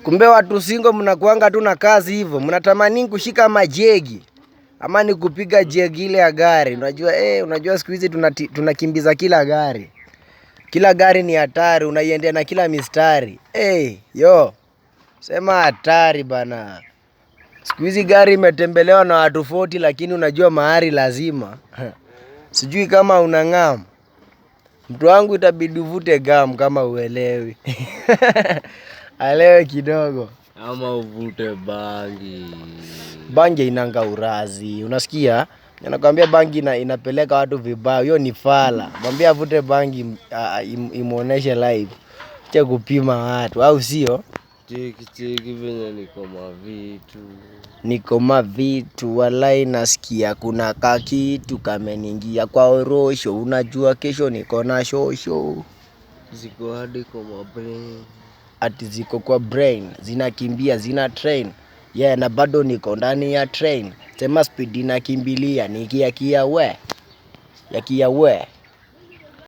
Kumbe watu single mnakuanga tu na kazi hivyo. Mnatamani kushika majegi. Ama ni kupiga jegi ile ya gari. Unajua siku hizi tunakimbiza kila gari. Kila gari ni hatari, unaiendea na kila mistari. Sema hatari bana. Siku hizi gari imetembelewa na watu 40 lakini unajua mahari lazima. Sijui kama unang'am. Mtu wangu itabidi uvute gum kama uelewi. Alewe kidogo. Ama uvute bangi. Bangi inanga urazi. Unasikia? Nakwambia bangi inapeleka watu vibaya. Hiyo ni fala. Mwambie avute bangi imuoneshe live. Acha kupima watu. Au sio? Cheki venye niko mavitu. Walai nasikia kuna kakitu kameningia kwa orosho. Unajua kesho niko na shosho. Ziko hadi kwa brain. Ati ziko kwa brain. Zinakimbia, zina train. Na bado niko ndani ya train. Sema speed inakimbilia. Nikia we.